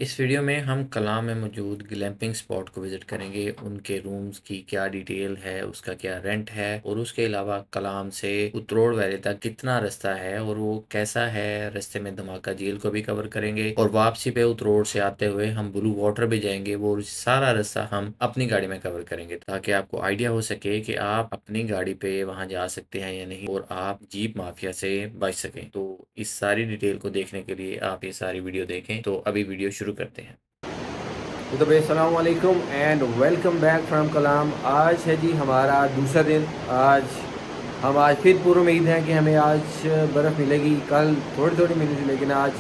इस वीडियो में हम कलाम में मौजूद ग्लैम्पिंग स्पॉट को विज़िट करेंगे। उनके रूम्स की क्या डिटेल है, उसका क्या रेंट है और उसके अलावा कलाम से उतरोड़ वैली तक कितना रास्ता है और वो कैसा है। रास्ते में धमाका झील को भी कवर करेंगे और वापसी पे उतरोड़ से आते हुए हम ब्लू वाटर भी जाएंगे। वो सारा रास्ता हम अपनी गाड़ी में कवर करेंगे ताकि आपको आइडिया हो सके कि आप अपनी गाड़ी पे वहाँ जा सकते हैं या नहीं और आप जीप माफिया से बच सकें। तो इस सारी डिटेल को देखने के लिए आप ये सारी वीडियो देखें। तो अभी वीडियो शुरू करते हैं। तो भाई अस्सलाम वालेकुम एंड वेलकम बैक फ्रॉम कलाम। आज है जी हमारा दूसरा दिन। आज फिर पूरी उम्मीद है कि हमें आज बर्फ़ मिलेगी। कल थोड़ी थोड़ी मिली थी लेकिन आज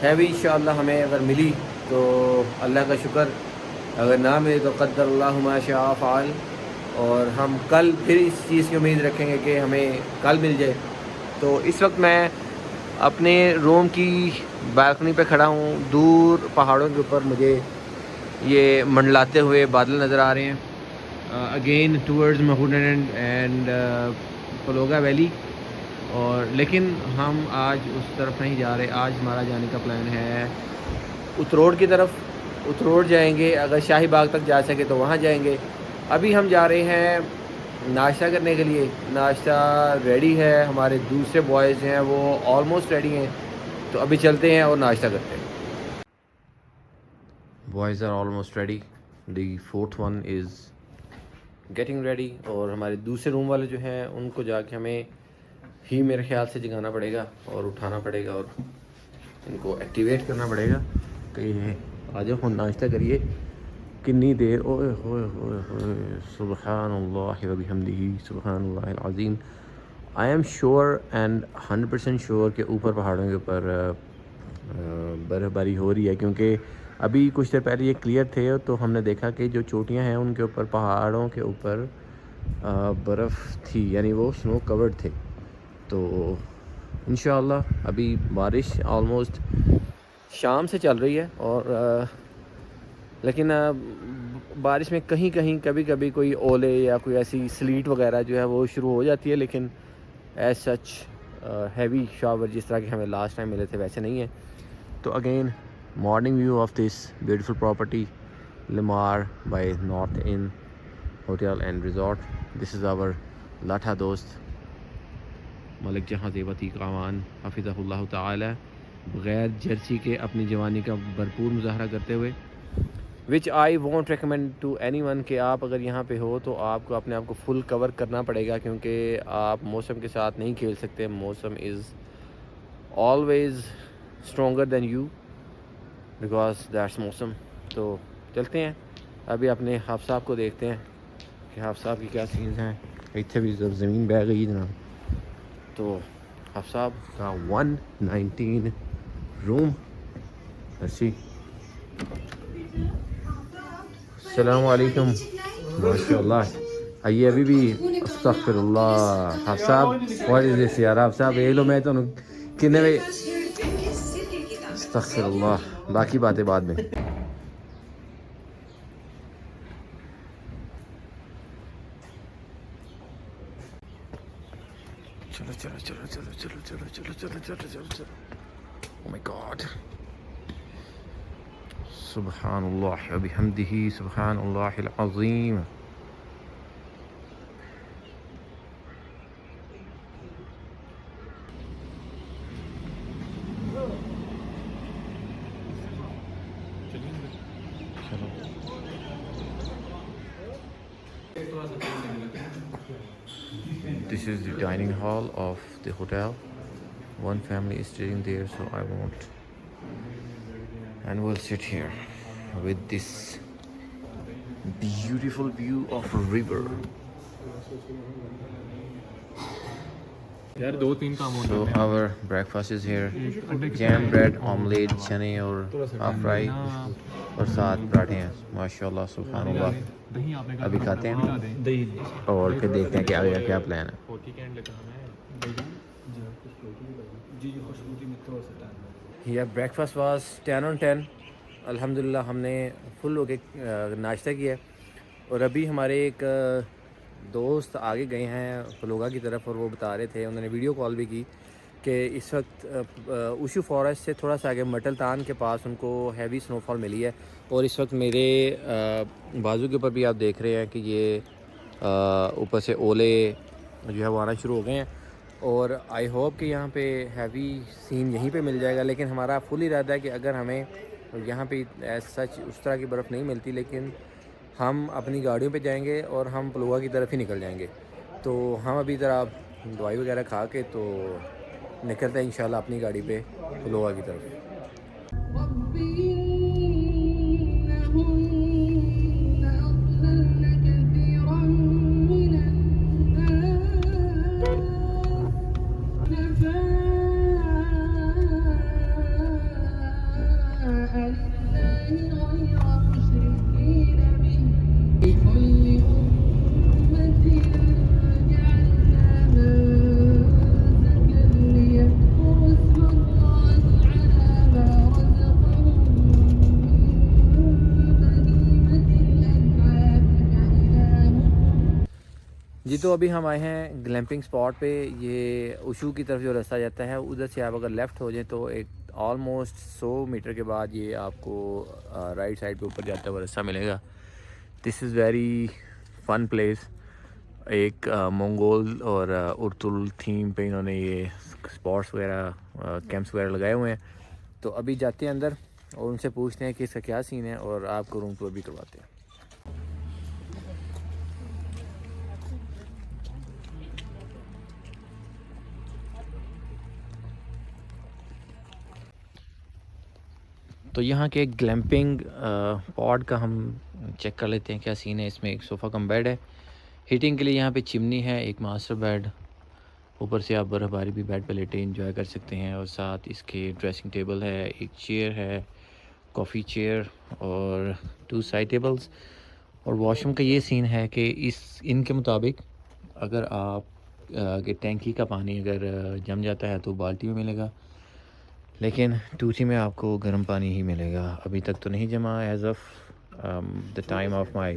हैवी इंशाअल्लाह हमें अगर मिली तो अल्लाह का शुक्र, अगर ना मिले तो क़द्दर अल्लाह मा शाअ फ़अल। और हम कल फिर इस चीज़ की उम्मीद रखेंगे कि हमें कल मिल जाए। तो इस वक्त मैं अपने रूम की बालकनी पे खड़ा हूँ। दूर पहाड़ों के ऊपर मुझे ये मंडलाते हुए बादल नज़र आ रहे हैं, अगेन टूवर्ड्स महूडन एंड पलोगा वैली। और लेकिन हम आज उस तरफ नहीं जा रहे। आज हमारा जाने का प्लान है उतरोड़ की तरफ। उतरोड़ जाएंगे, अगर शाही बाग तक जा सके तो वहाँ जाएंगे। अभी हम जा रहे हैं नाश्ता करने के लिए। नाश्ता रेडी है, हमारे दूसरे बॉयज़ हैं वो ऑलमोस्ट रेडी हैं। तो अभी चलते हैं और नाश्ता करते हैं। Boys are almost ready, the fourth one is getting ready. और हमारे दूसरे रूम वाले जो हैं उनको जाके हमें ही मेरे ख्याल से जगाना पड़ेगा और उठाना पड़ेगा और इनको एक्टिवेट करना पड़ेगा कि आ जाओ नाश्ता करिए। कितनी देर, ओए होए होए होए, सुबहानल्लाह व बिहम्दिही सुबहानल्लाहिल अज़ीम। I am sure and 100% sure के ऊपर पहाड़ों के ऊपर बर्फ़बारी हो रही है, क्योंकि अभी कुछ देर पहले ये क्लियर थे तो हमने देखा कि जो चोटियां हैं उनके ऊपर, पहाड़ों के ऊपर बर्फ़ थी, यानी वो स्नो कवर्ड थे। तो इंशाअल्लाह अभी बारिश ऑलमोस्ट शाम से चल रही है और लेकिन बारिश में कहीं कहीं कभी कभी कोई ओले या कोई ऐसी स्लीट वगैरह जो है वो शुरू हो जाती है, लेकिन एज सच हैवी शावर जिस तरह के हमें लास्ट टाइम मिले थे वैसे नहीं है। तो again morning view of this beautiful property Limar by North Inn hotel and resort. This is our लाठा दोस्त मलिक जहाँ ज़ेबती कावान हफिज़हुल्लाह ताला, बग़ैर जर्सी के अपनी जवानी का भरपूर मुजाहरा करते हुए। Which I won't recommend to anyone कि आप अगर यहाँ पे हो तो आपको अपने आप को फुल कवर करना पड़ेगा, क्योंकि आप मौसम के साथ नहीं खेल सकते। Mausam is always stronger than you because that's mausam. तो चलते हैं अभी अपने हाफ साहब को देखते हैं कि हाफ साहब की क्या सीन्स हैं। इतने भी जब ज़मीन बह गई जनाब। तो हाफ साहब का 119 रूम। अच्छी अस्सलाम वालेकुम। माशाल्लाह। आइए अभी भी अस्तगफिरुल्लाह। हाफ साहब व्हाट इज़ दिस यार। हाफ साहब ये लो, मैं तो कितने में अस्तगफिरुल्लाह, बाकी बातें बाद में। चलो चलो चलो चलो चलो चलो चलो चलो चलो चलो चलो। ओह माय गॉड, सुबहानल्लाह व बिहम्दिही सुबहानल्लाहिल अज़ीम। This is the dining hall of the hotel. One family is sitting there, so I won't. And we'll sit here with this beautiful view of a river. यार 2-3 काम और So करने हैं। our breakfast is here. Jam bread, omelette, चने और half fry और साथ पराठे हैं। माशाल्लाह सुभानअल्लाह। दही आपने कहा अभी खाते हैं दही और फिर देखते हैं कि आगे का क्या प्लान है। फोर्टी कैंड लेकर हमें जी खुशबूती मित्र हो सकता है। यह ब्रेकफास्ट वाज 10 on 10। अल्हम्दुलिल्लाह हमने फुल हो के नाश्ता किया। और अभी हमारे एक दोस्त आगे गए हैं फलोगा की तरफ और वो बता रहे थे, उन्होंने वीडियो कॉल भी की कि इस वक्त उशू फॉरेस्ट से थोड़ा सा आगे मटलतान के पास उनको हैवी स्नोफॉल मिली है। और इस वक्त मेरे बाजू के ऊपर भी आप देख रहे हैं कि ये ऊपर से ओले जो है वो आना शुरू हो गए हैं। और आई होप कि यहाँ पे हैवी सीन यहीं पे मिल जाएगा, लेकिन हमारा फुल इरादा है कि अगर हमें यहाँ पे एज सच उस तरह की बर्फ़ नहीं मिलती, लेकिन हम अपनी गाड़ियों पे जाएंगे और हम पलुआ की तरफ ही निकल जाएंगे। तो हम अभी ज़रा दवाई वगैरह खा के तो निकलते हैं इंशाल्लाह अपनी गाड़ी पे पलुआ की तरफ। जी तो अभी हम आए हैं ग्लैम्पिंग स्पॉट पे। ये उशू की तरफ जो रास्ता जाता है उधर से आप अगर लेफ़्ट हो जाए तो एक ऑलमोस्ट 100 मीटर के बाद ये आपको राइट साइड पे ऊपर जाता हुआ रास्ता मिलेगा। This is very fun place. एक मंगोल और उर्तुल थीम पे इन्होंने ये स्पॉट्स वगैरह कैंप्स वगैरह लगाए हुए हैं। तो अभी जाते हैं अंदर और उनसे पूछते हैं कि इसका क्या सीन है और आपको रूम टूर भी करवाते हैं। तो यहाँ के ग्लैम्पिंग पॉड का हम चेक कर लेते हैं क्या सीन है। इसमें एक सोफ़ा कम बेड है, हीटिंग के लिए यहाँ पे चिमनी है, एक मास्टर बेड, ऊपर से आप बर्फ़बारी भी बेड पे लेटे इंजॉय कर सकते हैं। और साथ इसके ड्रेसिंग टेबल है, एक चेयर है, कॉफ़ी चेयर और 2 साइड टेबल्स। और वॉशरूम का ये सीन है कि इनके मुताबिक अगर आप के टैंकी का पानी अगर जम जाता है तो बाल्टी में मिलेगा, लेकिन टूटी में आपको गर्म पानी ही मिलेगा। अभी तक तो नहीं जमा as of the time of my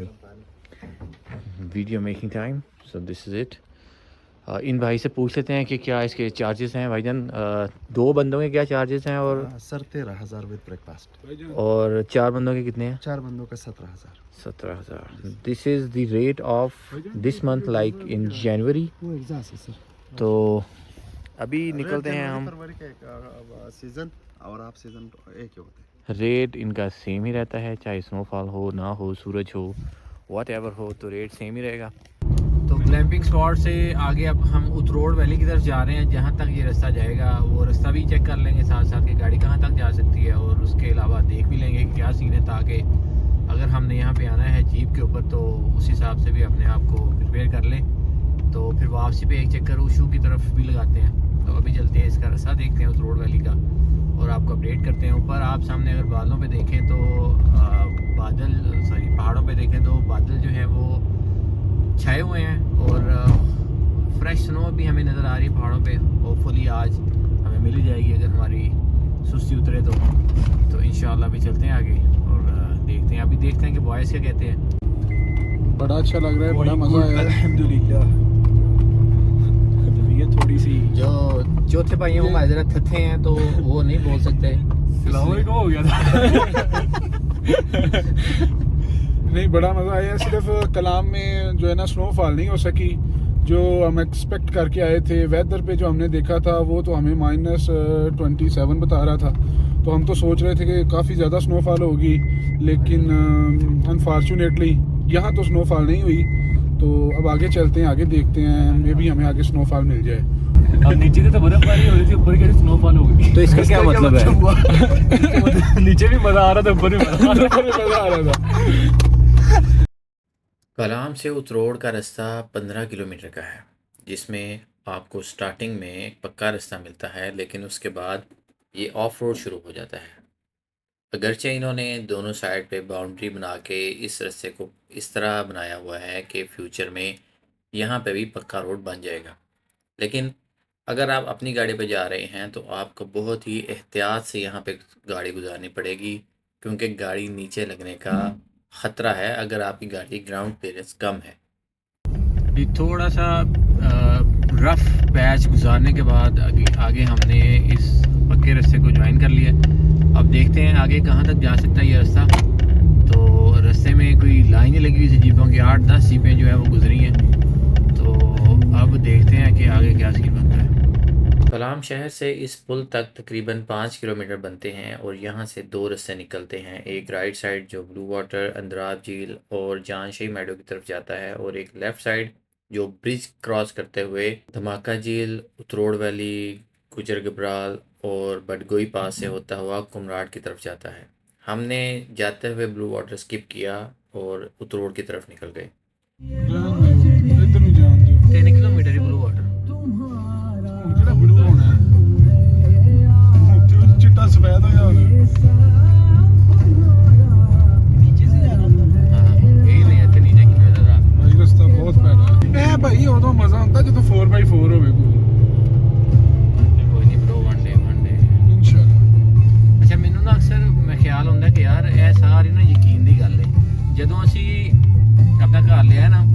video making time. So this is it. इन भाई से पूछ लेते हैं कि क्या इसके चार्जेस हैं। भाईजान 2 बंदों के क्या चार्जेस हैं? और सर 13,000 विद ब्रेकफास्ट। और 4 बंदों के कितने हैं? 4 बंदों का 17,000। 17,000। This is the rate of this month like in January. वो एग्जैक्ट है सर। तो अभी निकलते हैं हम। फरवरी का सीज़न और आप सीज़न एक ही होते हैं। रेट इनका सेम ही रहता है, चाहे स्नोफॉल हो ना हो, सूरज हो, व्हाटएवर हो, तो रेट सेम ही रहेगा। तो ग्लैम्पिंग स्पॉट से आगे अब हम उतरोड़ वैली की तरफ जा रहे हैं। जहाँ तक ये रास्ता जाएगा वो रास्ता भी चेक कर लेंगे, साथ साथ कि गाड़ी कहाँ तक जा सकती है, और उसके अलावा देख भी लेंगे कि क्या सीन है, ताकि अगर हमने यहाँ पे आना है जीप के ऊपर तो उस हिसाब से भी अपने आप को प्रिपेयर कर लें। तो फिर वापसी पे एक चक्कर उशू की तरफ भी लगाते हैं। तो अभी चलते हैं, इसका रास्ता देखते हैं उतरोड़ वैली का और आपको अपडेट करते हैं। ऊपर आप सामने अगर बादलों पे देखें तो पहाड़ों पे देखें तो बादल जो है वो छाए हुए हैं और फ्रेश स्नो भी हमें नज़र आ रही है पहाड़ों पे। होपफुली आज हमें मिल ही जाएगी अगर हमारी सुस्ती उतरे तो इंशाल्लाह भी चलते हैं आगे और देखते हैं। अभी देखते हैं कि बॉयज़ क्या कहते हैं। बड़ा अच्छा लग रहा है, बड़ा मज़ा आया अल्हम्दुलिल्लाह। ये थोड़ी सी जो चौथे भाई हैं वो माजरा थथे हैं तो वो नहीं बोल सकते। फ्लावर को हो गया था। नहीं, बड़ा मज़ा आया। सिर्फ कलाम में जो है ना स्नोफॉल नहीं हो सकी जो हम एक्सपेक्ट करके आए थे। वेदर पे जो हमने देखा था वो तो हमें -27 बता रहा था, तो हम तो सोच रहे थे कि काफ़ी ज़्यादा स्नोफॉल होगी, लेकिन अनफॉर्चुनेटली यहाँ तो स्नोफॉल नहीं हुई। तो अब आगे चलते हैं, आगे देखते हैं, मे भी हमें आगे स्नोफॉल मिल जाए। अब नीचे तो बर्फबारी हो रही थी, ऊपर कैसे स्नोफॉल हो गई? तो इसका क्या मतलब है? नीचे भी मजा आ रहा था, ऊपर भी मजा आ रहा था। कलाम से उतरोड़ का रास्ता 15 किलोमीटर का है, जिसमें आपको स्टार्टिंग में एक पक्का रास्ता मिलता है, लेकिन उसके बाद ये ऑफ रोड शुरू हो जाता है। अगरचे इन्होंने दोनों साइड पे बाउंड्री बना के इस रास्ते को इस तरह बनाया हुआ है कि फ्यूचर में यहाँ पे भी पक्का रोड बन जाएगा, लेकिन अगर आप अपनी गाड़ी पे जा रहे हैं तो आपको बहुत ही एहतियात से यहाँ पे गाड़ी गुजारनी पड़ेगी, क्योंकि गाड़ी नीचे लगने का ख़तरा है अगर आपकी गाड़ी ग्राउंड क्लियरेंस कम है। अभी थोड़ा सा रफ़ पैच गुजारने के बाद आगे हमने इस पक्के रास्ते को ज्वाइन कर लिया। अब देखते हैं आगे कहाँ तक जा सकता है ये रास्ता। तो रास्ते में कोई लाइन नहीं लगी हुई थी जीपों की, 8-10 जीपें जो है वो गुजरी हैं। तो अब देखते हैं कि आगे क्या सीन बनता है। कलाम शहर से इस पुल तक तकरीबन 5 किलोमीटर बनते हैं और यहाँ से 2 रास्ते निकलते हैं। एक राइट साइड जो ब्लू वाटर, अंद्राब झील और जानशाही मैडो की तरफ जाता है, और एक लेफ़्ट साइड जो ब्रिज क्रॉस करते हुए धमाका झील, उतरोड़ वैली, गुजर गब्राल और बडगोई पास से होता हुआ कुमराट की तरफ जाता है। हमने जाते हुए ब्लू वाटर स्किप किया और उतरोड़ की तरफ निकल गए। इधर भी जान दियो 3 किलोमीटर ही ब्लू वाटर। ਹੁਣ ਕਿਹੜਾ ਬਲੂ ਹੋਣਾ ਉੱਤੇ ਚਿੱਟਾ ਸਫੈਦ ਹੋਇਆ ਹੋਣਾ ਭਾਈ ਰਸਤਾ ਬਹੁਤ ਭੈੜਾ ਹੈ। ਭਾਈ ਉਦੋਂ ਮਜ਼ਾ ਹੁੰਦਾ ਜਦੋਂ 4x4 ਹੋਵੇ ਕੋਈ ਨਹੀਂ ਬ్రో, ਵਨ ਡੇ ਇਨਸ਼ਾਅੱਲਾ। ਅੱਛਾ, ਮੈਨੂੰ ਨਾ ਅਕਸਰ ਮੈਂ ਖਿਆਲ ਹੁੰਦਾ ਕਿ ਯਾਰ ਇਹ ਸਾਰੀ ਨਾ ਯਕੀਨ ਦੀ ਗੱਲ ਹੈ। ਜਦੋਂ ਅਸੀਂ ਆਪਣਾ ਘਰ ਲਿਆ ਨਾ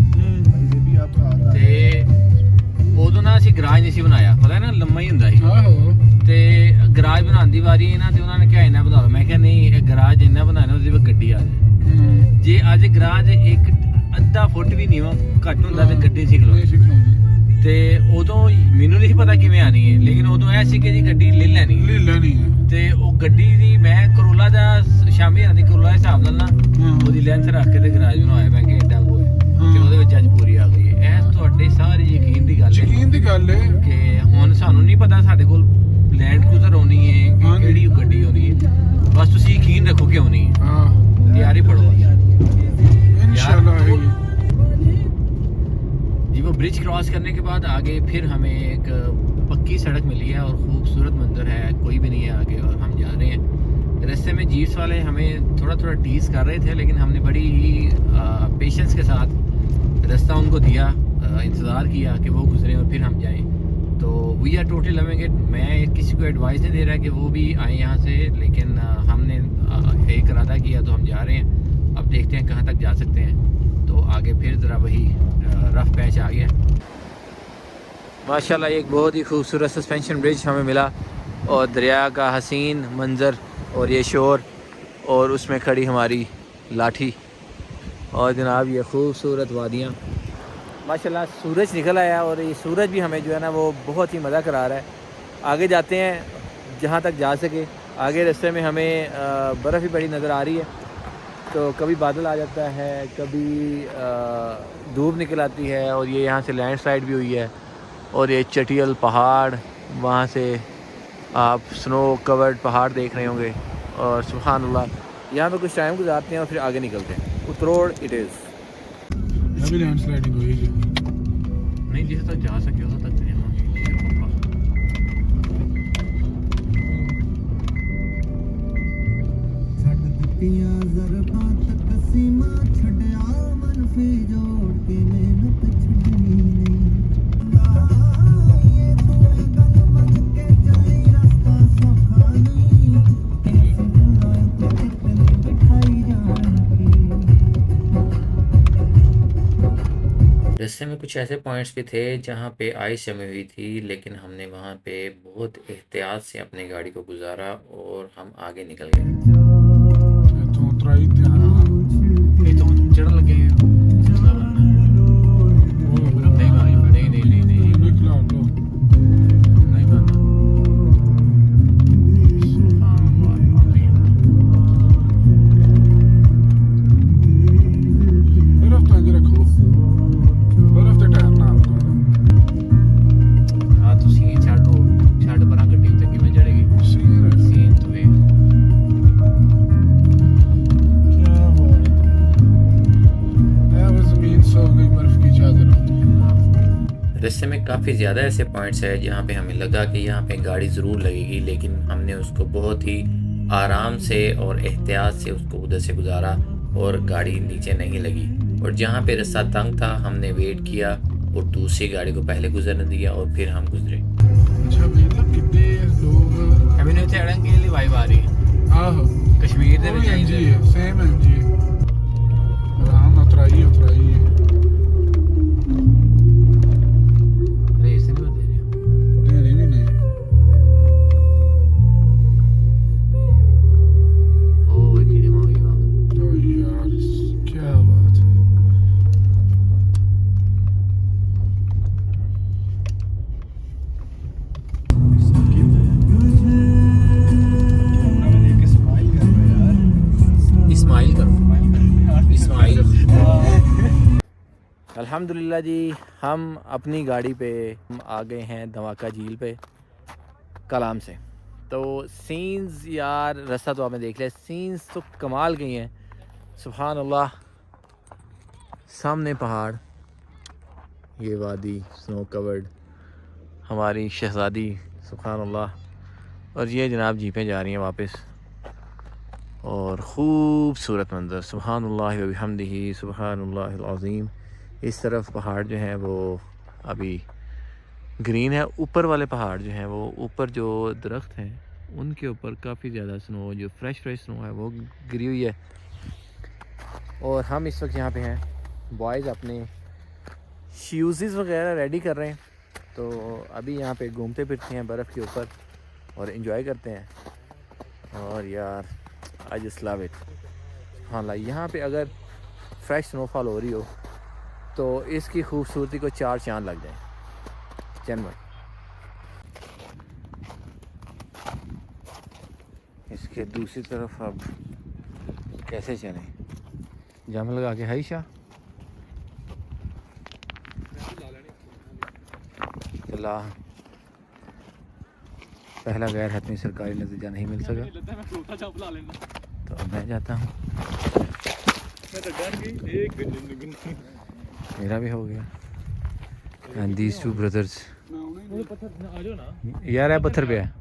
ਤੇ ਉਦੋਂ ਨਾ ਅਸੀਂ ਗਰਾਜ ਨਹੀਂ ਸੀ ਬਣਾਇਆ, ਪਤਾ ਹੈ ਨਾ ਲੰਮਾ ਹੀ ਹੁੰਦਾ ਸੀ। ਆਹੋ ਤੇ ਗਰਾਜ ਬਣਾਉਣ ਦੀ ਵਾਰੀ ਨਾ ਤੇ ਉਹਨਾਂ ਨੇ ਕਿਹਾ ਇੰਨਾ ਵਧਾ ਲਓ। ਮੈਂ ਕਿਹਾ ਨਹੀਂ, ਇਹ ਗਰਾਜ ਇੰਨਾ ਬਣਾਉਣਾ ਉਹਦੇ ਵਿੱਚ ਗੱਡੀ ਆ ਜਾਏ। ਜੇ ਅੱਜ ਗਰਾਜ ਇੱਕ ਅੱਧਾ ਫੁੱਟ ਵੀ ਨਹੀਂ ਘੱਟ ਹੁੰਦਾ ਤੇ ਗੱਡੀ ਸਿੱਖ ਲਓ। ਤੇ ਉਦੋਂ ਮੈਨੂੰ ਨਹੀਂ ਪਤਾ ਕਿਵੇਂ ਆਣੀ ਹੈ, ਲੇਕਿਨ ਉਦੋਂ ਇਹ ਸੀ ਕਿ ਜੀ ਗੱਡੀ ਲੈ ਲੈਣੀ ਹੈ। ਤੇ ਉਹ ਗੱਡੀ ਦੀ ਮੈਂ ਕਰੋਲਾ ਦਾ ਸ਼ਾਮੀ ਆਂਦੀ ਕਰੋਲਾ ਦੇ ਹਿਸਾਬ ਨਾਲ ਨਾ ਉਹਦੀ ਲੈਂਥ ਰੱਖ ਕੇ ਤੇ ਗਰਾਜ ਬਣਾਇਆ ਮੈਂ ਕਿ ਐਡਾ ਉਹ ਹੈ ਤੇ ਉਹਦੇ ਵਿੱਚ ਅੱਜ ਪੂਰੀ ਆ ਗਈ ਹੈ। ਇਹ ਤੁਹਾਡੇ ਸਾਰੇ ਯਕੀਨ ਦੀ ਗੱਲ ਹੈ ਕਿ ਹੁਣ ਸਾਨੂੰ ਨਹੀਂ ਪਤਾ ਸਾਡੇ ਕੋਲ ਲੈਂਡ ਕੁਜ਼ਰ ਹੋਣੀ ਹੈ ਕਿ ਕਿਹੜੀ ਗੱਡੀ ਹੋਣੀ ਹੈ, ਬਸ ਤੁਸੀਂ ਯਕੀਨ ਰੱਖੋ ਕਿ ਹੋਣੀ ਹੈ। ਹਾਂ ਤਿਆਰੀ ਪੜੋ इंशाल्लाह आएगी। जी। वो ब्रिज क्रॉस करने के बाद आगे फिर हमें एक पक्की सड़क मिली है और खूबसूरत मंजर है, कोई भी नहीं है आगे और हम जा रहे हैं। रास्ते में जीप्स वाले हमें थोड़ा टीज कर रहे थे, लेकिन हमने बड़ी ही पेशेंस के साथ रास्ता उनको दिया, इंतज़ार किया कि वो गुजरें और फिर हम जाएं। तो we are totally loving it. मैं किसी को एडवाइस नहीं दे रहा कि वो भी आए यहाँ से, लेकिन हमने एक इरादा किया तो हम जा रहे हैं। अब देखते हैं कहाँ तक जा सकते हैं। तो आगे फिर ज़रा वही रफ़ पैच आ गया। माशाल्लाह एक बहुत ही खूबसूरत सस्पेंशन ब्रिज हमें मिला और दरिया का हसीन मंज़र और ये शोर और उसमें खड़ी हमारी लाठी और जनाब ये खूबसूरत वादियाँ। माशाल्लाह सूरज निकल आया और ये सूरज भी हमें जो है ना वो बहुत ही मज़ा करा रहा है। आगे जाते हैं जहाँ तक जा सके। आगे रास्ते में हमें बर्फ़ भी बड़ी नज़र आ रही है, तो कभी बादल आ जाता है, कभी धूप निकल आती है और ये यहाँ से लैंडस्लाइड भी हुई है और ये चटियल पहाड़, वहाँ से आप स्नो कवर्ड पहाड़ देख रहे होंगे और सुभान अल्लाह यहाँ पे कुछ टाइम गुजारते हैं और फिर आगे निकलते हैं। उतरोड़ इट इज़ अभी लैंडस्लाइडिंग हुई है नहीं, जिस तक जा सके उस तक रास्ते में कुछ ऐसे पॉइंट्स भी थे जहाँ पे आइस जमी हुई थी, लेकिन हमने वहाँ पे बहुत एहतियात से अपनी गाड़ी को गुजारा और हम आगे निकल गए। तो उतराई ध्यान तो चढ़ लगे निकला लो बर्फ तो रखो, बर्फ तो टायर ना छड़ पर गड्डी उत्ते किवें चढ़ेगी सीन तो वे रास्ते में काफ़ी ज़्यादा ऐसे पॉइंट्स है जहाँ पे हमें लगा कि यहाँ पे गाड़ी ज़रूर लगेगी, लेकिन हमने उसको बहुत ही आराम से और एहतियात से उसको उधर से गुजारा और गाड़ी नीचे नहीं लगी। और जहाँ पे रास्ता तंग था हमने वेट किया और दूसरी गाड़ी को पहले गुजरने दिया और फिर हम गुजरे। अच्छा मतलब कितने लोग हमें उत्थे अड़ंगे वाली वाइब आ रही है। आहो कश्मीर दे विच आई है सेम है जी, आराम उतराई रेस नहीं अल्हम्दुलिल्लाह जी, हम अपनी गाड़ी पे हम आ गए हैं धमाका झील पे कलाम से। तो सीन्स यार, रास्ता तो आपने देख लिया, सीन्स तो कमाल गई हैं, सुभान अल्लाह। सामने पहाड़, ये वादी स्नो कवर्ड, हमारी शहज़ादी, सुभान अल्लाह। और ये जनाब जीपें जा रही हैं वापस, और ख़ूबसूरत मंज़र, सुभान अल्लाह व बिहम्दिही सुभान अल्लाहिल अज़ीम। इस तरफ पहाड़ जो हैं वो अभी ग्रीन है, ऊपर वाले पहाड़ जो हैं वो ऊपर जो दरख्त हैं उनके ऊपर काफ़ी ज़्यादा स्नो, जो फ्रेश स्नो है वो गिरी हुई है। और हम इस वक्त यहाँ पे हैं, बॉयज़ अपने शूज़ वगैरह रेडी कर रहे हैं। तो अभी यहाँ पे घूमते फिरते हैं बर्फ़ के ऊपर और इन्जॉय करते हैं। और यार आई जस्ट लव इट। हाँ, यहाँ पे अगर फ्रेश स्नोफॉल हो रही हो तो इसकी खूबसूरती को 4 चांद लग जाए जनवर। इसके दूसरी तरफ अब कैसे चलें, जाम लगा के हाई शाह चला। पहला गैर हतमी सरकारी नतीजा नहीं मिल सका तो अब मैं जाता हूँ। मेरा भी हो गया। एंड दीज टू ब्रदर्स, यार है पत्थर पे है।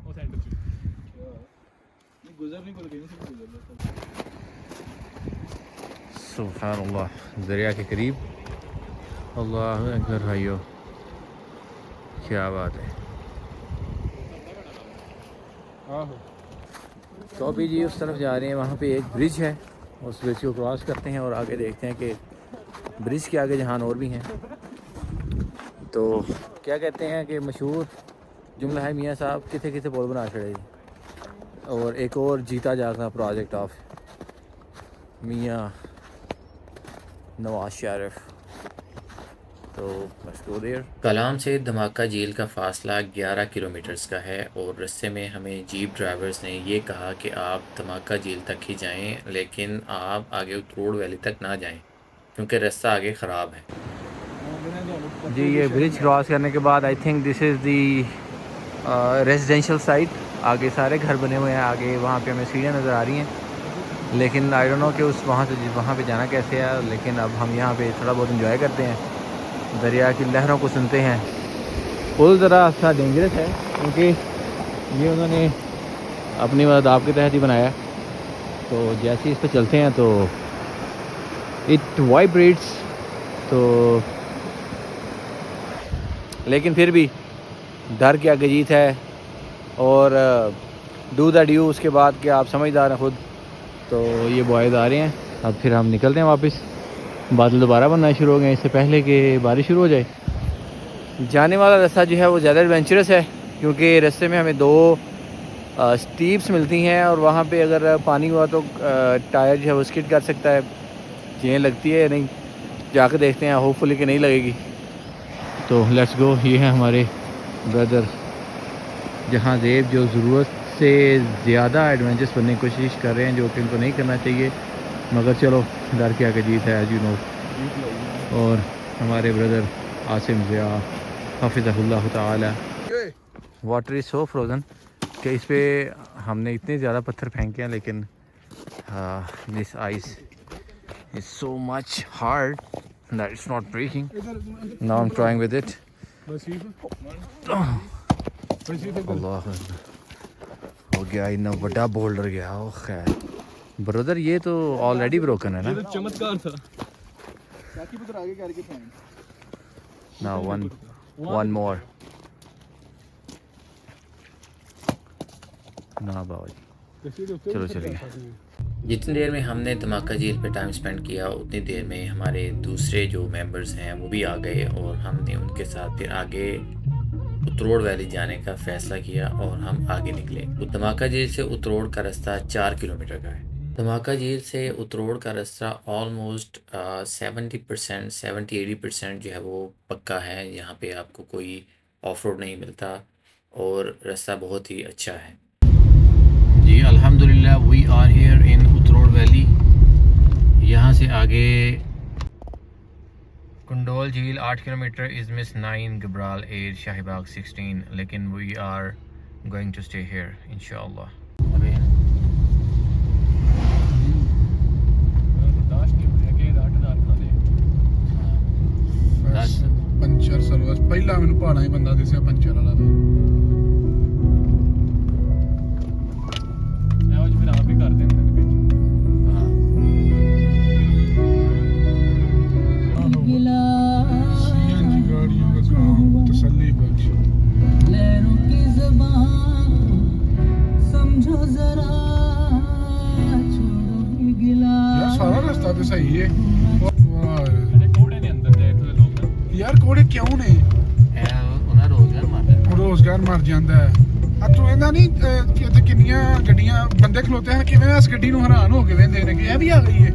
सुभान अल्लाह, दरिया के करीब। अल्लाह अकबर भाइयों, क्या बात है। तो अभी जी उस तरफ जा रहे हैं, वहाँ पे एक ब्रिज है, उस ब्रिज को क्रॉस करते हैं और आगे देखते हैं कि ब्रिज के आगे जहाँ और भी हैं। तो क्या कहते हैं कि मशहूर जुमला है, मियाँ साहब किथे किथे बोल बना छड़े जी। और एक और जीता जागता प्रोजेक्ट ऑफ मियाँ नवाज शरीफ। तो लेट्स गो देयर। कलाम से धमाका झील का फासला 11 किलोमीटर्स का है और रास्ते में हमें जीप ड्राइवर्स ने ये कहा कि आप धमाका झील तक ही जाएं, लेकिन आप आगे उत्तरोड़ वैली तक ना जाएं क्योंकि रास्ता आगे ख़राब है। जी ये ब्रिज क्रॉस करने के बाद I think this is the residential site. आगे सारे घर बने हुए हैं, आगे वहाँ पे हमें सीढ़ियाँ नज़र आ रही हैं, लेकिन आई डोंट नो कि उस वहाँ पे जाना कैसे है। लेकिन अब हम यहाँ पे थोड़ा बहुत इंजॉय करते हैं, दरिया की लहरों को सुनते हैं। पुल ज़रा सा डेंजरस है क्योंकि ये उन्होंने अपनी मदद आपके तहत ही बनाया, तो जैसे इस पर चलते हैं तो इट वाइब्रेट्स। तो लेकिन फिर भी डर की आगे जीत है, और डू द ड्यू उसके बाद कि आप समझदार हैं खुद। तो ये बॉयज़ आ रहे हैं, अब फिर हम निकलते हैं वापस। बादल दोबारा बनना शुरू हो गए इससे पहले कि बारिश शुरू हो जाए। जाने वाला रास्ता जो है वो ज़्यादा एडवेंचरस है क्योंकि रास्ते में हमें 2 स्टीप्स मिलती हैं और वहाँ पे अगर पानी हुआ तो टायर जो है वो स्किड कर सकता है। चेन लगती है या नहीं, जाकर देखते हैं, होपफुली कि नहीं लगेगी। तो लेट्स गो। ये है हमारे ब्रदर जहाँ ज़ेब, जो ज़रूरत से ज़्यादा एडवेंचरस बनने की कोशिश कर रहे हैं, जो कि इनको नहीं करना चाहिए, मगर चलो डर के आगे जीत है एज यू नो। और हमारे ब्रदर आसिम ज़िया हफ़िज़हुल्लाह ताला। वाटर इज़ सो फ्रोज़न कि इस पे हमने इतने ज़्यादा पत्थर फेंके हैं, लेकिन this ice is so much hard that it's not breaking. Now I am trying with it. अल्लाह हो गया, इतना बड़ा बोल्डर गया। ओ खैर ब्रदर, ये तो ऑलरेडी ब्रोकन है ना। ये तो चमत्कार था। Now one more. ना बाबा जी, चलो चलिए। जितनी देर में हमने धमाका झील पे टाइम स्पेंड किया उतनी देर में हमारे दूसरे जो मेंबर्स हैं वो भी आ गए और हमने उनके साथ फिर आगे उत्तरोड़ वैली जाने का फ़ैसला किया और हम आगे निकले। धमाका झील से उत्तरोड़ का रास्ता 4 किलोमीटर का है। धमाका झील से उत्तरोड़ का रास्ता ऑलमोस्ट 70-80% जो है वो पक्का है। यहाँ पे आपको कोई ऑफ रोड नहीं मिलता और रास्ता बहुत ही अच्छा है। जी अल्हम्दुलिल्लाह, we are here in Utror valley. यहाँ से आगे कुंडोल झील 8 किलोमीटर, इजमिस 9, गब्राल 8, शाहीबाग 16, लेकिन we are going to stay here इंशाल्लाह। अबे बर्दाश्त नहीं हो रहा कि 8,000 खाने दस पंचर सर्विस पहला मैंने पहाड़ा ही बंदा दिसिया पंचर वाला था। मैं आज फिर आप ही कर देंगे सीएनजी गाड़ियों का काम तसल्ली बख्श। लहरों की ज़बान समझो जरा, छोड़ो ये गिला। यार सारा रास्ता तो सही है। वाह अरे कोड़े ने अंदर जाए तो लोग ना यार कोड़े क्यों ने ਉਹਨਾਂ ਰੋਜ਼ਗਾਰ ਮਾਰਦਾ ਰੋਜ਼ਗਾਰ ਮਰ ਜਾਂਦਾ ਹੈ। ਆ ਤੂੰ ਇਹਦਾ ਨਹੀਂ ਕਿ ਕਿੰਨੀਆਂ ਗੱਡੀਆਂ ਬੰਦੇ ਖਲੋਤੇ ਹਨ, ਕਿਵੇਂ ਇਸ ਗੱਡੀ ਨੂੰ ਹੈਰਾਨ ਹੋ ਕੇ ਵੇਂਦੇ ਨੇ ਕਿ ਇਹ ਵੀ ਆ ਗਈ ਹੈ।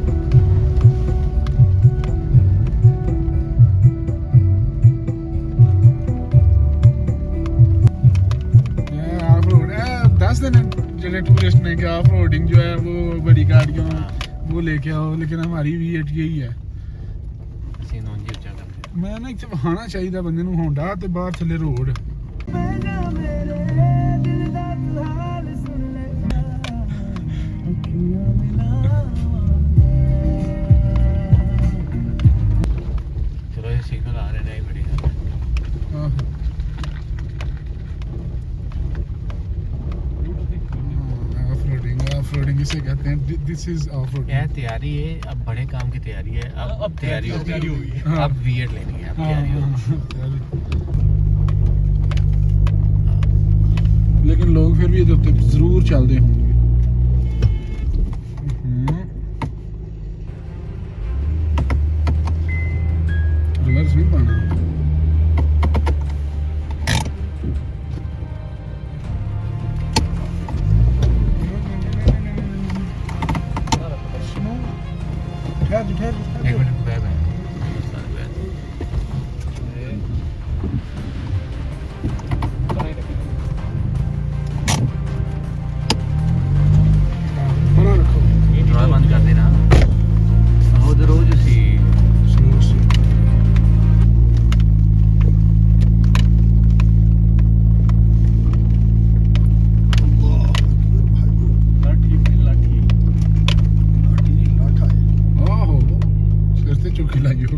ऑफ रोड दस दिन जिले टूरिस्ट ने कि ऑफ रोडिंग जो है वो बड़ी गाड़ियों वो लेके आओ, लेकिन हमारी भी यही है। ਅਸੀਂ ਨੂੰ ਜੀ ਉੱਚਾ ਕਰਦੇ मैं ना इत्थे वहाना चाहिए बंदे नूं होंडा ते बाहर थले रोड। ਚਲੋ ਇਹ ਸਿਗਨਲ ਆ ਰਹੇ ਨੇ, ਇਹ ਬੜੀ ਗੱਲ ਹੈ। ऑफ रोडिंग इसे कहते हैं। This is off roading. यह तैयारी है, अब बड़े काम की तैयारी है। अब तैयारी हो तैयारी हो गई गई है, अब वीएट लेनी है, अब तैयारी हो गई। लेकिन लोग फिर भी ਇਹਦੇ ਉੱਤੇ ਜ਼ਰੂਰ ਚੱਲਦੇ ਹੋਣਗੇ। ਰਿਵਰਸ ਨਹੀਂ ਪਾਣਾ। ठहर एक मिनट बैठ बैठ बना रखो। दरवाजा बंद कर देना। उधर वो जो सी आहो सिर ते चुकी लाइयो।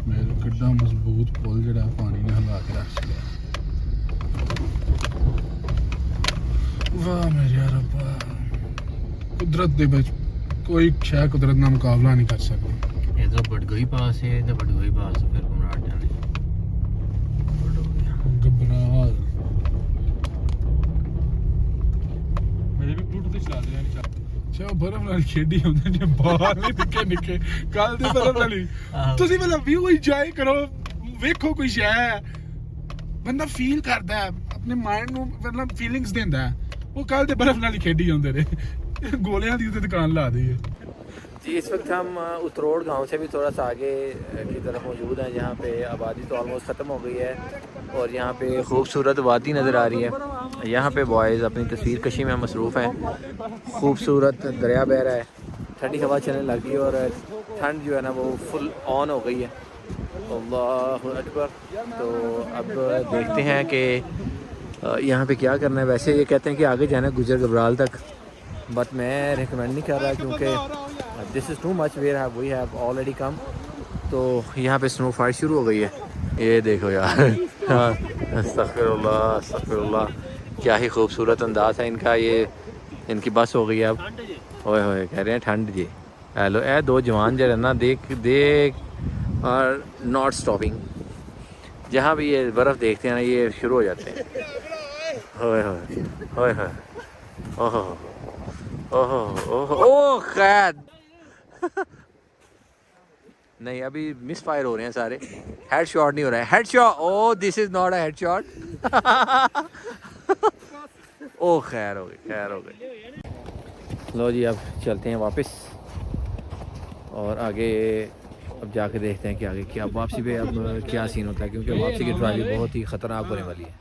मेरे किड्डा मजबूत पुल जड़ा पानी ने हिला के रख छड़िया। वाह मेरे रब्बा, कुदरत दे विच कोई शै कुदरत नाल मुकाबला नहीं कर सकती। इधर बड़गोई पास है, इधर बड़गोई पास फिर घुमराट जाने बड़ हो गया। घबराहट मेरे भी ब्लूटूथ ही चला दे यार चल अच्छा बर्फ नाल खेडी ਹੁੰਦੇ ਨੇ ਬਾਹਰ ਨਹੀਂ ਨਿੱਕੇ ਨਿੱਕੇ ਕੱਲ ਦੇ ਬਰਫ ਵਾਲੀ। ਤੁਸੀਂ ਮਤਲਬ ਵੀ ਉਹ ਇੰਜੋਏ ਕਰੋ, ਵੇਖੋ ਕੋਈ ਸ਼ੈ ਬੰਦਾ ਫੀਲ ਕਰਦਾ ਹੈ, ਆਪਣੇ ਮਾਈਂਡ ਨੂੰ ਮਤਲਬ ਫੀਲਿੰਗਸ ਦਿੰਦਾ ਹੈ। ਉਹ ਕੱਲ ਦੇ ਬਰਫ ਨਾਲ ਹੀ ਖੇਡੀ ਹੁੰਦੇ ਨੇ। गोलियां दी तो दुकान ला दी है जी। इस वक्त हम उतरोड़ गांव से भी थोड़ा सा आगे की तरफ मौजूद हैं, जहाँ पे आबादी तो ऑलमोस्ट ख़त्म हो गई है और यहाँ पे खूबसूरत वादी नज़र आ रही है। यहाँ पे बॉयज़ अपनी तस्वीर कशी में मसरूफ़ हैं। खूबसूरत दरिया बह रहा है, ठंडी हवा चलने लगी और ठंड जो है ना वो फुल ऑन हो गई है। अल्लाहु अकबर। तो अब देखते हैं कि यहाँ पे क्या करना है। वैसे ये कहते हैं कि आगे जाना है गुजर गबराल तक, बट मैं रिकमेंड नहीं कर रहा क्योंकि this is too much where we have already come. तो यहाँ पे स्नो फाइट शुरू हो गई है, ये देखो यार। अस्तगफिरुल्लाह अस्तगफिरुल्लाह, क्या ही खूबसूरत अंदाज़ है इनका। ये इनकी बस हो गई है अब। ओए होए कह रहे हैं ठंड जी। हेलो ए दो जवान जो है ना देख और नॉट स्टॉपिंग। जहाँ भी ये बर्फ़ देखते हैं ना ये शुरू हो जाते हैं। ओए होए ओए होए ओहो ओहो ओहो ओह खैर नहीं, अभी मिस फायर हो रहे हैं सारे। हेड शॉट नहीं हो रहा है। Head shot, oh this is not a head shot. Oh खैर हो गई, खैर हो गई। लो जी अब चलते हैं वापस और आगे अब जाके देखते हैं कि आगे क्या वापसी पे अब क्या सीन होता है, क्योंकि वापसी की ट्रॉली बहुत ही ख़तरनाक होने वाली है।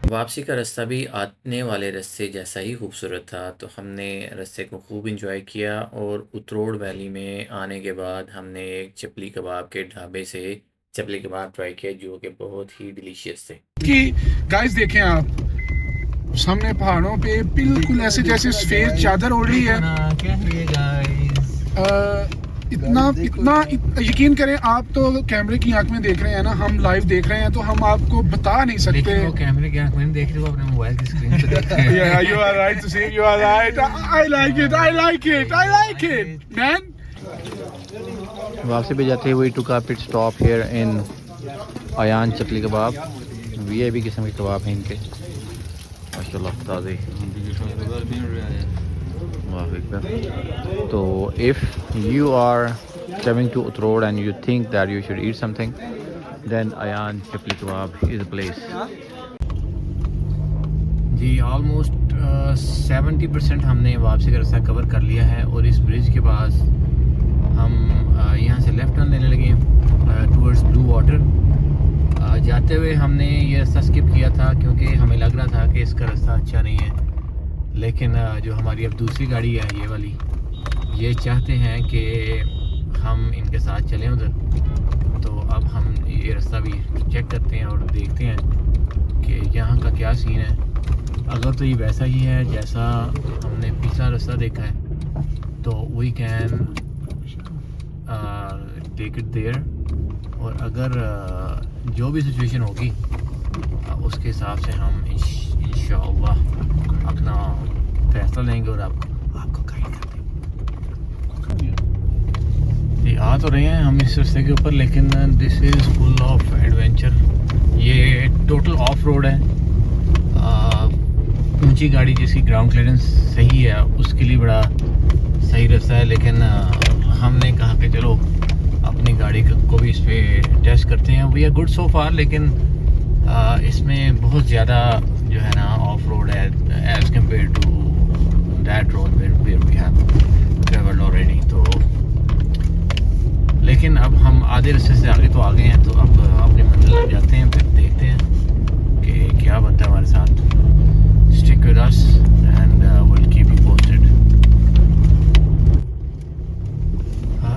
वापसी का रास्ता भी आने वाले रास्ते जैसा ही खूबसूरत था, तो हमने रास्ते को खूब इंजॉय किया और उतरोड़ वैली में आने के बाद हमने एक चपली कबाब के ढाबे से चपली कबाब ट्राई किया जो कि बहुत ही डिलीशियस थे। कि गाइस देखें आप, सामने पहाड़ों पे बिल्कुल ऐसे जैसे सफेद चादर ओढ़ी है। क्या है गाइस? इतना यकीन करें, आप तो कैमरे की आंख में देख रहे हैं ना, हम लाइव देख रहे हैं तो हम आपको बता नहीं सकते। लेकिन वो कैमरे की आंख में नहीं देख रहे, वो अपने मोबाइल की स्क्रीन पे देख रहे हैं। Yeah, you are right to say, you are right. I like it, I like it, I like it, man. वापसी पे जाते हुए took a pit stop here in Ayan Chapli Kebab. VIP किस्म के कबाब हैं इनके, माशाल्लाह ताज़े। तो if you are coming to Utror and you think that you should eat something, then Ayan Chapli Kebab is a place. जी ऑलमोस्ट 70% हमने वापसी का रास्ता कवर कर लिया है और इस ब्रिज के पास हम यहाँ से लेफ़्ट टर्न लेने लगे टूवर्ड्स ब्लू वाटर। जाते हुए हमने ये रास्ता स्किप किया था क्योंकि हमें लग रहा था कि इसका रास्ता अच्छा नहीं है, लेकिन जो हमारी अब दूसरी गाड़ी है ये वाली, ये चाहते हैं कि हम इनके साथ चलें उधर। तो अब हम ये रास्ता भी चेक करते हैं और देखते हैं कि यहाँ का क्या सीन है। अगर तो ये वैसा ही है जैसा हमने पिछला रास्ता देखा है तो we can take it there, और अगर जो भी सिचुएशन होगी उसके हिसाब से हम इंशाअल्लाह अपना फैसला लेंगे और आपको गाइड कर देंगे। आ तो रहे हैं हम इस रास्ते के ऊपर, लेकिन this is full of adventure. ये टोटल ऑफ रोड है। ऊंची गाड़ी जिसकी ग्राउंड क्लियरेंस सही है उसके लिए बड़ा सही रास्ता है, लेकिन हमने कहा कि चलो अपनी गाड़ी को भी इस पर टेस्ट करते हैं। We are good so far, लेकिन इसमें बहुत ज़्यादा जो है ना ऑफ रोड है as compare to that road where we have travelled already. तो लेकिन अब हम आधे रास्ते से आगे तो आ गए हैं, तो अब अपनी मंजिल तक जाते हैं, फिर देखते हैं कि क्या बनता है हमारे साथ। Stick with us and will keep you posted.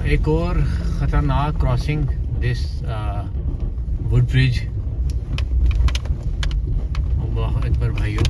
एक और ख़तरनाक क्रॉसिंग दिस वुड ब्रिज। अल्लाहु अकबर भाइयों।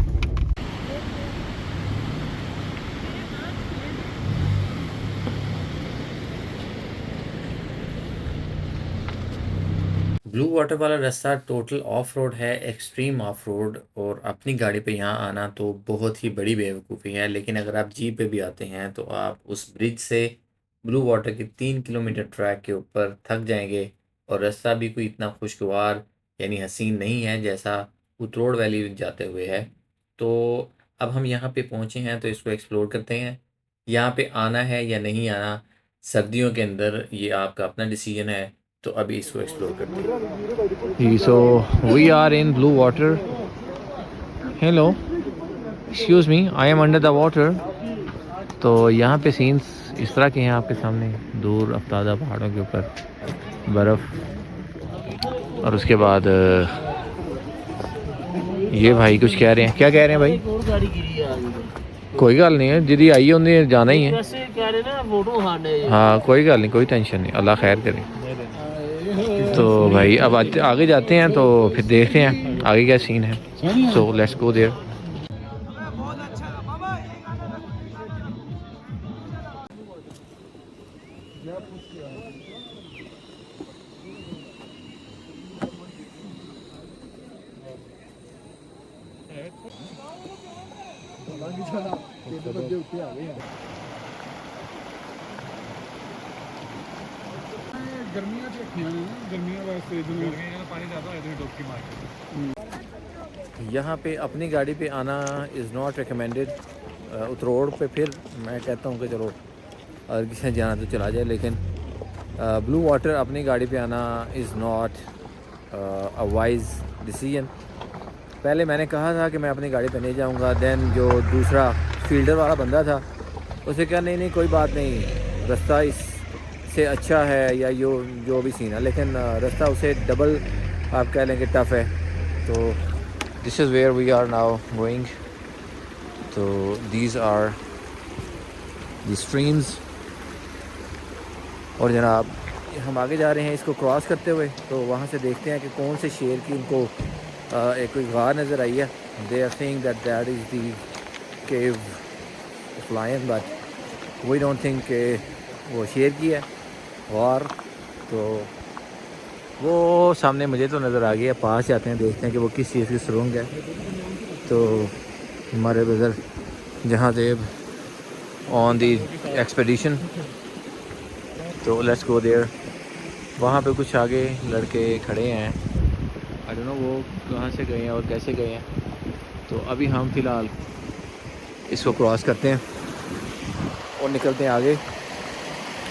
ब्लू वाटर वाला रास्ता टोटल ऑफ रोड है, एक्सट्रीम ऑफ रोड, और अपनी गाड़ी पे यहाँ आना तो बहुत ही बड़ी बेवकूफ़ी है। लेकिन अगर आप जीप पे भी आते हैं तो आप उस ब्रिज से ब्लू वाटर के 3 किलोमीटर ट्रैक के ऊपर थक जाएंगे, और रास्ता भी कोई इतना खुशगवार यानी हसीन नहीं है जैसा उतरोड़ वैली जाते हुए है। तो अब हम यहाँ पे पहुँचे हैं तो इसको एक्सप्लोर करते हैं। यहाँ पे आना है या नहीं आना सर्दियों के अंदर ये आपका अपना डिसीजन है, तो अभी इसको एक्सप्लोर करते हैं। So we are in blue water. Hello, excuse me, I am under the water. तो यहाँ पे सीन्स इस तरह के हैं आपके सामने, दूर अफ्तादा पहाड़ों के ऊपर बर्फ़, और उसके बाद ये भाई कुछ कह रहे हैं। क्या कह रहे हैं भाई? कोई गल नहीं है, जिदी आई उन्हें जाना ही है। हाँ कोई गल नहीं, कोई टेंशन नहीं, अल्लाह खैर करे। तो भाई अब आगे जाते हैं तो फिर देखते हैं आगे क्या सीन है। So let's go there. गर्मियां च रखियां ने, गर्मियां वास्ते पानी ज़्यादा है तो डुबकी मार के। यहाँ पे अपनी गाड़ी पे आना इज़ नॉट रिकमेंडेड। उतरोड़ पे फिर मैं कहता हूँ कि चलो अगर किसी ने जाना तो चला जाए, लेकिन ब्लू वाटर अपनी गाड़ी पे आना is not a wise decision. पहले मैंने कहा था कि मैं अपनी गाड़ी पे नहीं जाऊँगा, देन जो दूसरा फील्डर वाला बंदा था उसे कहा नहीं कोई बात नहीं, रास्ता इससे अच्छा है या जो भी सीन है, लेकिन रास्ता उसे डबल आप कह लेंगे टफ़ है। तो this is where we are now going. तो दीज आर द स्ट्रीम्स। और जनाब हम आगे जा रहे हैं इसको क्रॉस करते हुए, तो वहाँ से देखते हैं कि कौन से शेर की उनको एक कोई गार नज़र आई है। They are saying that that is the cave of lion, but we don't think कि वो शेर की है गार। तो वो सामने मुझे तो नज़र आ गया, पास जाते हैं देखते हैं कि वो किस चीज़ की सुरंग है। तो हमारे ब्रदर जहाँ देव ऑन दी एक्सपेडिशन, तो लेट्स गो देयर। वहाँ पे कुछ आगे लड़के खड़े हैं, आई डोंट नो वो कहाँ से गए हैं और कैसे गए हैं। तो अभी हम फ़िलहाल इसको क्रॉस करते हैं और निकलते हैं आगे।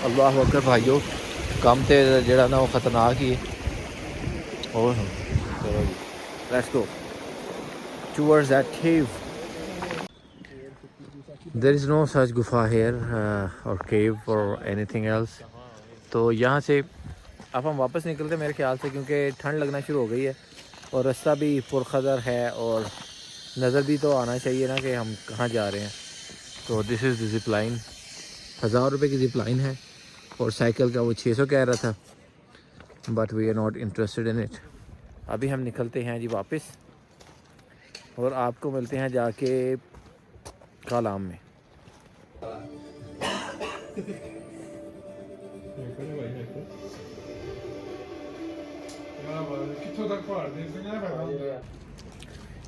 अल्लाह अकबर भाइयों, कम थे जड़ा ना वो ख़तरनाक ही है। और चलो जी, let's go towards that cave. There is no such गुफा हेयर और केव और एनीथिंग एल्स। तो यहाँ से अब हम वापस निकलते हैं मेरे ख्याल से, क्योंकि ठंड लगना शुरू हो गई है और रास्ता भी पुरखदर है और नज़र भी तो आना चाहिए ना कि हम कहाँ जा रहे हैं। तो this is the zip line, 1000 रुपये की ज़िप लाइन है और साइकिल का वो 600 कह रहा था, but we are not interested in it. अभी हम निकलते हैं जी वापस और आपको मिलते हैं जाके कालाम में।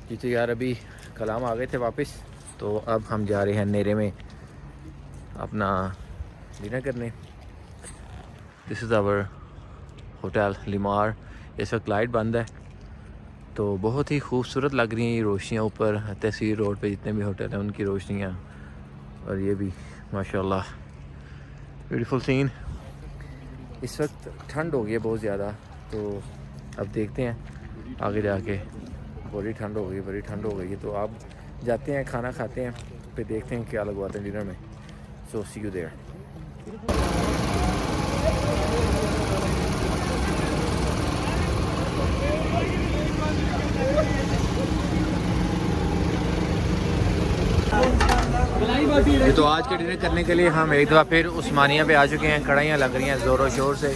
जी तो यार अभी कलाम आ गए थे वापस, तो अब हम जा रहे हैं नेरे में अपना डिनर करने। This is our hotel Limar. इस वक्त लाइट बंद है, तो बहुत ही खूबसूरत लग रही हैं ये रोशनियाँ ऊपर तहसील रोड पे जितने भी होटल हैं उनकी रोशनियाँ, और ये भी माशाल्लाह ब्यूटीफुल सीन। इस वक्त ठंड हो गई है बहुत ज़्यादा, तो अब देखते हैं आगे जाके। बड़ी ठंड हो गई, बड़ी ठंड हो गई है। तो आप जाते हैं, खाना खाते हैं, फिर देखते हैं क्या लगवाते हैं डिनर में। सो सी यू देयर। ये तो आज के डिनर करने के लिए हम एक दफ़ा फिर उस्मानिया पे आ चुके हैं। कढ़ाइयाँ लग रही हैं ज़ोरों शोर से,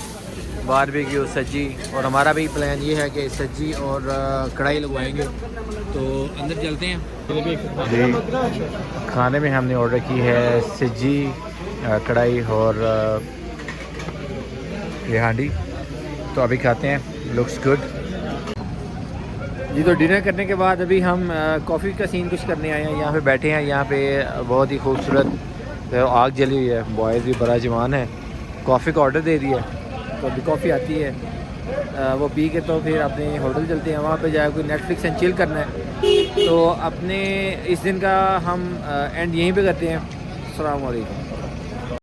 बारबेक्यू सज्जी, और हमारा भी प्लान ये है कि सज्जी और कढ़ाई लगवाएंगे। तो अंदर चलते हैं जी। खाने में हमने ऑर्डर की है सज्जी, कढ़ाई और ये हांडी। तो अभी खाते हैं, लुक्स गुड जी। तो डिनर करने के बाद अभी हम कॉफ़ी का सीन कुछ करने आए हैं। यहाँ पे बैठे हैं, यहाँ पे बहुत ही खूबसूरत तो आग जली हुई है। बॉयज़ भी बड़ा जवान है, कॉफ़ी का ऑर्डर दे दिया है, तो अभी कॉफ़ी आती है, वो पी के तो फिर अपने होटल चलते हैं। वहाँ पे जाए कोई नेटफ्लिक्स एंड चिल करना है। तो अपने इस दिन का हम एंड यहीं पे करते हैं। अस्सलाम वालेकुम।